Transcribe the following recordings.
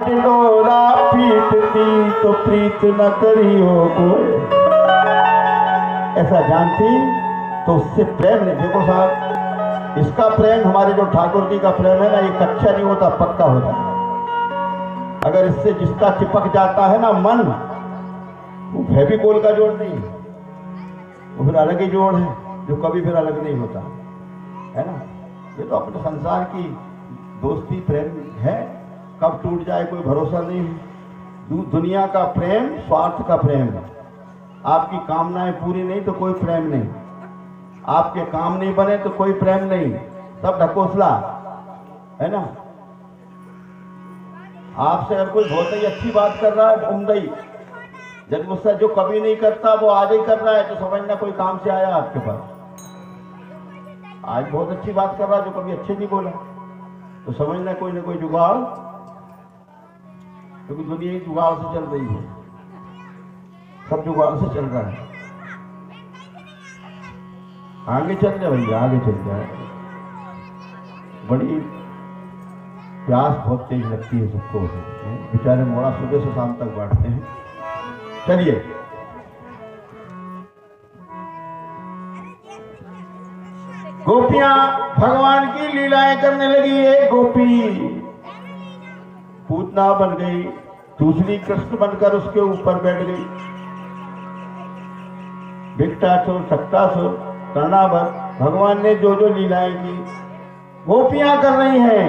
पाट डोरा पीटती तो प्रीत न करियो कोई। ऐसा जानती तो उससे प्रेम नहीं। देखो साहब, इसका प्रेम हमारे जो ठाकुर जी का प्रेम है ना, ये कच्चा नहीं होता, पक्का होता है। अगर इससे जिसका चिपक जाता है ना मन, वो फेविकोल का जोड़ नहीं, वो फिर अलग ही जोड़ है, जो कभी फिर अलग नहीं होता है ना। ये तो अपने संसार की दोस्ती प्रेम है, कब टूट जाए कोई भरोसा नहीं है। दुनिया का प्रेम स्वार्थ का प्रेम है। आपकी कामनाएं पूरी नहीं तो कोई प्रेम नहीं, आपके काम नहीं बने तो कोई प्रेम नहीं, सब ढकोसला है ना। आपसे अगर कोई बहुत ही अच्छी बात कर रहा है उम्दई, जब मुझसे जो कभी नहीं करता वो आज ही कर रहा है, तो समझना कोई काम से आया आपके पास। आज बहुत अच्छी बात कर रहा है जो कभी अच्छे नहीं बोला, तो समझना कोई ना कोई जुगाड़, क्योंकि दुनिया ही जुगाड़ से चल रही है, सब जुगाड़ से चल रहा है। आगे चल जाए भैया, आगे चल जाए। बड़ी प्यास बहुत तेज लगती है सबको, बेचारे मोड़ा सुबह से शाम तक बांटते हैं। चलिए, गोपियां भगवान की लीलाएं करने लगी। एक गोपी पूतना बन गई, दूसरी कृष्ण बनकर उसके ऊपर बैठ गई। भिक्टासुर, सक्तासुर, कर्णावर, भगवान ने जो जो लीलाएं की गोपियां कर रही हैं,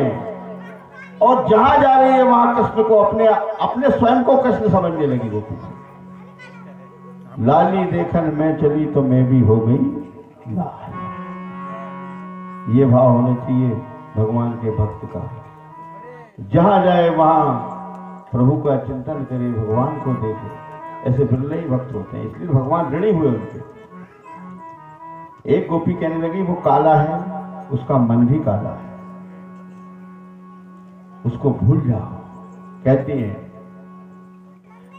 और जहां जा रही है वहां कृष्ण को अपने स्वयं को कृष्ण समझने लगी गोपी। लाली देखन मैं चली तो मैं भी हो गई लाल। ये भाव होना चाहिए भगवान के भक्त का। जहां जाए वहां प्रभु का चिंतन करे, भगवान को देखे। ऐसे बिरले ही भक्त होते हैं, इसलिए भगवान ऋणी हुए उनके। एक गोपी कहने लगी वो काला है, उसका मन भी काला है, उसको भूल जाओ। कहती है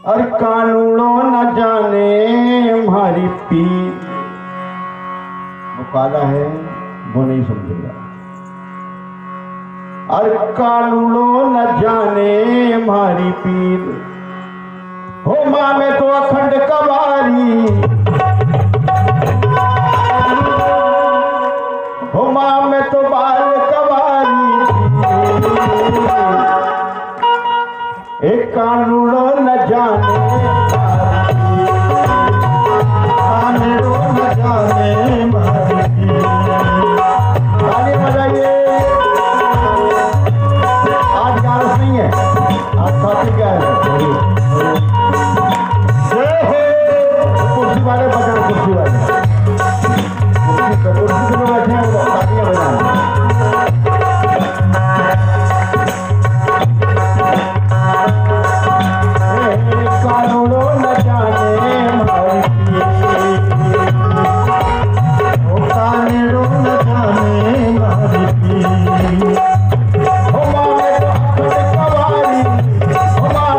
अरे कानूनो न जाने हमारी पीर। वो काला है, वो नहीं समझेगा। अरे कानूनो न जाने हमारी पीर, हो मां में तो अखंड कवारी, हो मां में तो बाल कवारी। एक कानूनो न जाने, कानूनो न जाने मारी। ताली बजाइए। आज गारस नहीं है, आज खाते क्या है? कुर्सी वाले बजाओ, कुर्सी वाले, कुर्सी पे बैठे हैं वो तालियां बजाएं। कानूनो न जाने हमारी पीर, कानूनो न जाने हमारी पीर। हो मां में तो अखंड कवारी, हो मां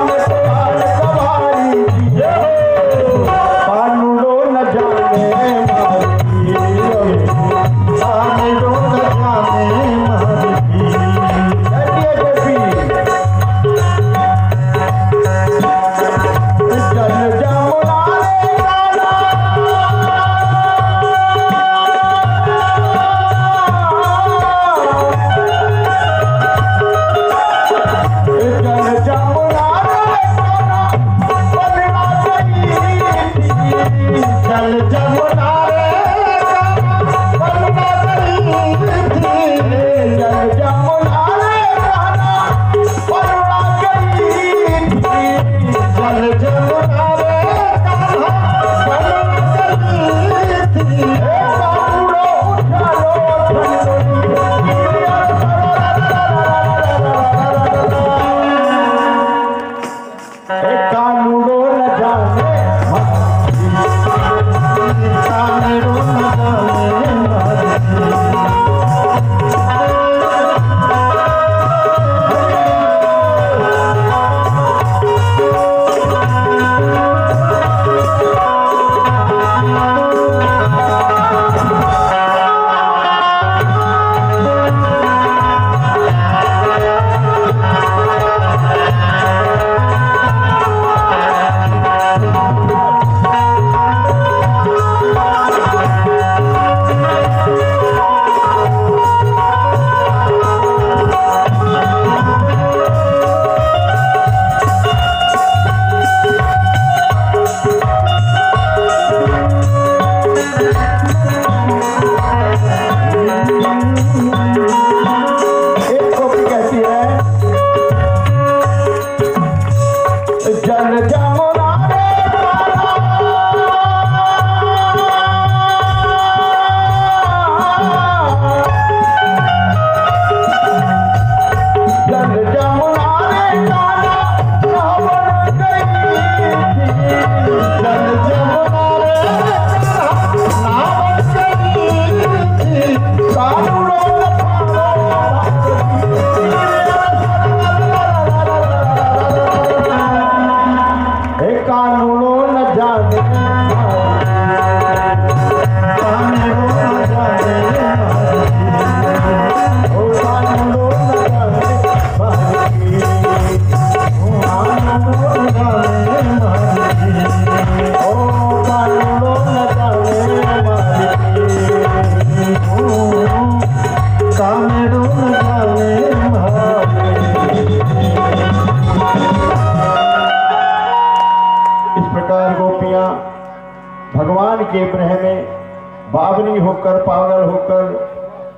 के ब्रह में बावनी होकर, पागल होकर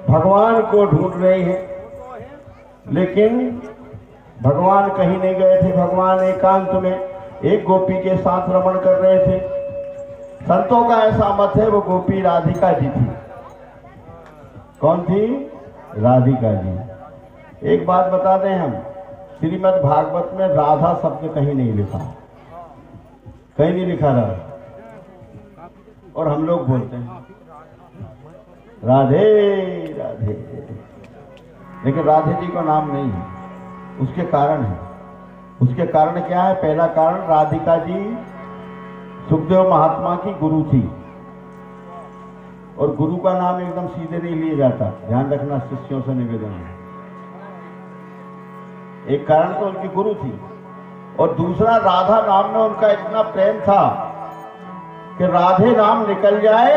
भगवान को ढूंढ रही है, लेकिन भगवान कहीं नहीं गए थे। भगवान एकांत में एक गोपी के साथ रमण कर रहे थे। संतों का ऐसा मत है वो गोपी राधिका जी थी। कौन थी? राधिका जी। एक बात बता दें हम, श्रीमद् भागवत में राधा शब्द कहीं नहीं लिखा, कहीं नहीं लिखा राधा, और हम लोग बोलते हैं राधे राधे, लेकिन राधे जी का नाम नहीं है। उसके कारण है। उसके कारण क्या है? पहला कारण, राधिका जी सुखदेव महात्मा की गुरु थी, और गुरु का नाम एकदम सीधे नहीं लिया जाता, ध्यान रखना, शिष्यों से निवेदन है। एक कारण तो उनकी गुरु थी, और दूसरा राधा नाम में उनका इतना प्रेम था कि राधे नाम निकल जाए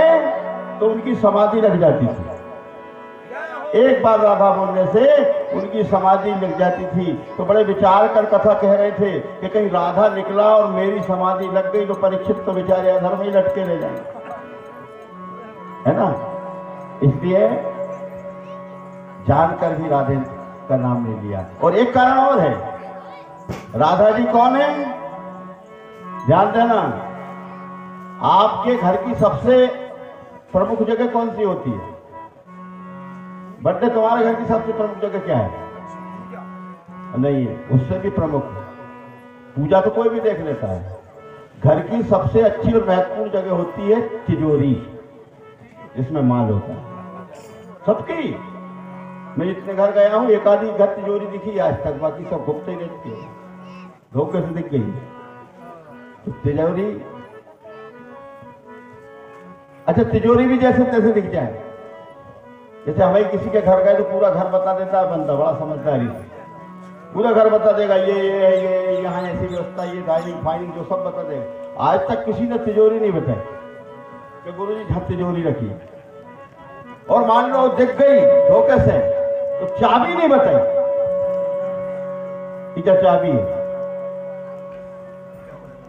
तो उनकी समाधि लग जाती थी। एक बार राधा बोलने से उनकी समाधि लग जाती थी। तो बड़े विचार कर कथा कह रहे थे कि कहीं राधा निकला और मेरी समाधि लग गई तो परीक्षित तो बेचारे अधर में ही लटके रह जाएंगे, है ना। इसलिए जानकर भी राधे का नाम ले लिया। और एक कारण और है, राधा जी कौन है? ध्यान देना, आपके घर की सबसे प्रमुख जगह कौन सी होती है? बर्थडे तुम्हारे घर की सबसे प्रमुख जगह क्या है? नहीं है, उससे भी प्रमुख है। पूजा तो कोई भी देख लेता है। घर की सबसे अच्छी और महत्वपूर्ण जगह होती है तिजोरी, जिसमें माल होता है सबकी। मैं जितने घर गया हूं, एक आधी घर तिजोरी दिखी आज तक, बाकी सब गुप्त ही रहती है, धोखे से दिख गई। तो तिजोरी, अच्छा तिजोरी भी जैसे तैसे दिख जाए। जैसे हमें किसी के घर गए तो पूरा घर बता देता है बंदा, बड़ा समझदारी से पूरा घर बता देगा, ये यहाँ ऐसी व्यवस्था, ये डाइनिंग फाइनिंग जो सब बता देगा। आज तक किसी ने तिजोरी नहीं बताई कि गुरु जी जहाँ तिजोरी रखी, और मान लो दिख गई धोखे से तो चाबी नहीं बताई कि क्या चाबी है।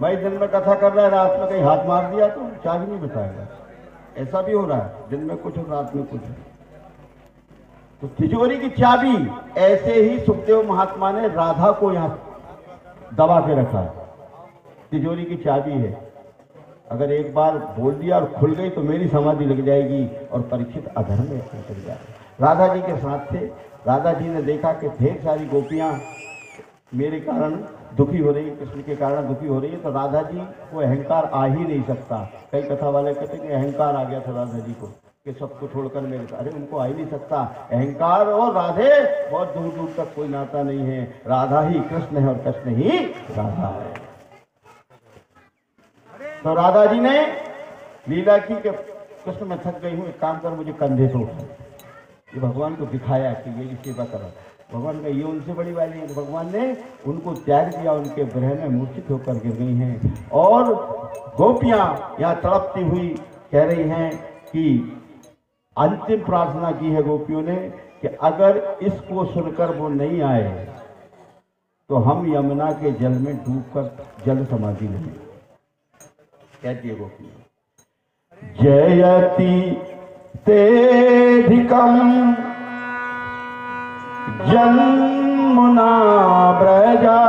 भाई दिन में कथा कर रहा है, रात में कहीं हाथ मार दिया तो चाबी नहीं बताएगा। ऐसा भी हो रहा है, दिन में कुछ और रात में कुछ। तो तिजोरी की चाबी ऐसे ही सुखदेव महात्मा ने राधा को यहां दबा के रखा है। तिजोरी की चाबी है, अगर एक बार बोल दिया और खुल गई तो मेरी समाधि लग जाएगी और परीक्षित अधर्म में चल जाएगा। राधा जी के साथ थे। राधा जी ने देखा कि ढेर सारी गोपियां मेरे कारण दुखी हो रही, कृष्ण के कारण दुखी हो रही है, तो राधा जी को अहंकार आ ही नहीं सकता। कई कथा वाले कहते कि अहंकार आ गया था राधा जी को कि सबको छोड़कर मेरे, अरे उनको आ ही नहीं सकता अहंकार। और राधे बहुत दूर दूर तक कोई नाता नहीं है, राधा ही कृष्ण है और कृष्ण ही राधा है। तो राधा जी ने लीला की कि कृष्ण मैं थक गई हूं, एक काम कर मुझे कंधे पे उठा। ये भगवान को दिखाया कि ये सेवा करो। भगवान का ये उनसे बड़ी वाली है। तो भगवान ने उनको त्याग दिया, उनके ब्रह में मूर्छित होकर गिर गई हैं। और गोपियां यहाँ तड़पती हुई कह रही हैं कि अंतिम प्रार्थना की है गोपियों ने कि अगर इसको सुनकर वो नहीं आए तो हम यमुना के जल में डूबकर जल समाधि लेंगे। कहती है गोपियां, जयति तेधिकम जन्मुना ब्रजा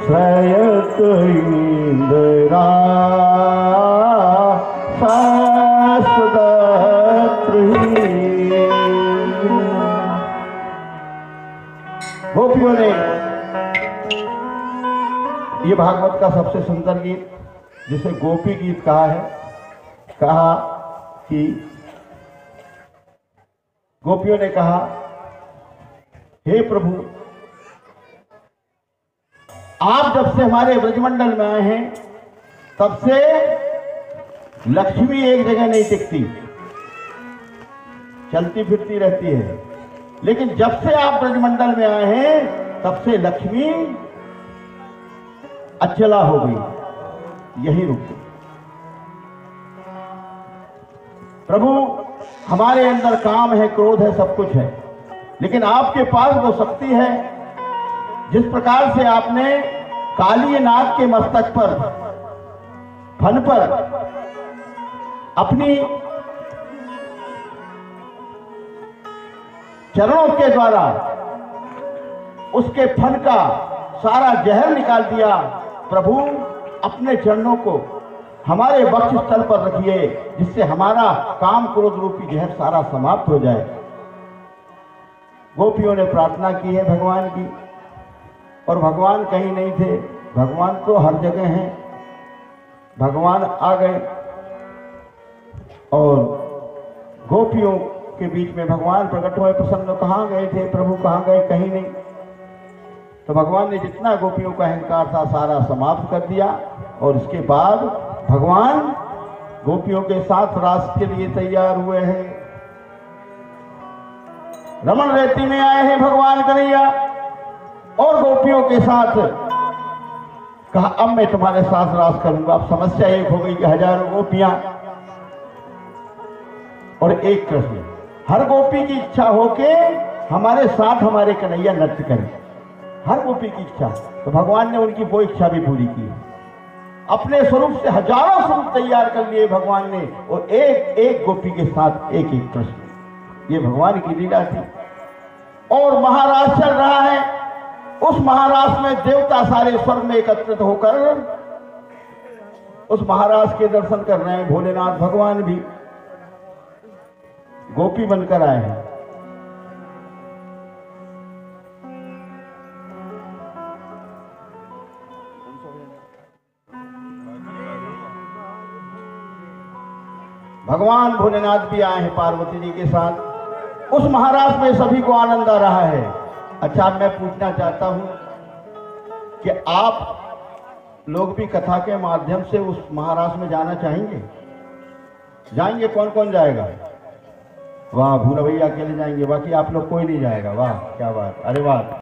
श्रयत इंद्रा गोपियों ने ये भागवत का सबसे सुंदर गीत जिसे गोपी गीत कहा है, कहा कि गोपियों ने कहा, हे प्रभु आप जब से हमारे ब्रजमंडल में आए हैं तब से लक्ष्मी एक जगह नहीं टिकती, चलती फिरती रहती है, लेकिन जब से आप ब्रजमंडल में आए हैं तब से लक्ष्मी अचला हो गई, यही रुक गई। प्रभु हमारे अंदर काम है, क्रोध है, सब कुछ है, लेकिन आपके पास वो शक्ति है जिस प्रकार से आपने काली नाग के मस्तक पर फन पर अपनी चरणों के द्वारा उसके फन का सारा जहर निकाल दिया। प्रभु अपने चरणों को हमारे वक्ष स्थल पर रखिए, जिससे हमारा काम क्रोध रूपी जहर सारा समाप्त हो जाए। गोपियों ने प्रार्थना की है भगवान की, और भगवान कहीं नहीं थे। भगवान तो हर जगह हैं। भगवान आ गए और गोपियों के बीच में भगवान प्रकट हुए। प्रसन्न कहाँ गए थे प्रभु, कहाँ गए, कहीं नहीं। तो भगवान ने जितना गोपियों का अहंकार था सारा समाप्त कर दिया, और इसके बाद भगवान गोपियों के साथ रास के लिए तैयार हुए हैं। रमण रेती में आए हैं भगवान कन्हैया, और गोपियों के साथ कहा अब मैं तुम्हारे साथ रास करूंगा। अब समस्या एक हो गई कि हजारों गोपियां और एक कृष्ण। हर गोपी की इच्छा हो के हमारे साथ हमारे कन्हैया नृत्य करें, हर गोपी की इच्छा। तो भगवान ने उनकी वो इच्छा भी पूरी की। अपने स्वरूप से हजारों स्वरूप तैयार कर लिए भगवान ने, और एक एक गोपी के साथ एक एक कृष्ण। ये भगवान की लीला थी। और महाराज चल रहा है। उस महाराज में देवता सारे स्वर्ग में एकत्रित होकर उस महाराज के दर्शन कर रहे हैं। भोलेनाथ भगवान भी गोपी बनकर आए हैं। भगवान भोलेनाथ भी आए हैं पार्वती जी के साथ। उस महाराज में सभी को आनंद आ रहा है। अच्छा, मैं पूछना चाहता हूं कि आप लोग भी कथा के माध्यम से उस महाराज में जाना चाहेंगे? जाएंगे? कौन कौन जाएगा? वाह, भूरा भैया अकेले जाएंगे, बाकी आप लोग कोई नहीं जाएगा। वाह, क्या बात, अरे वाह।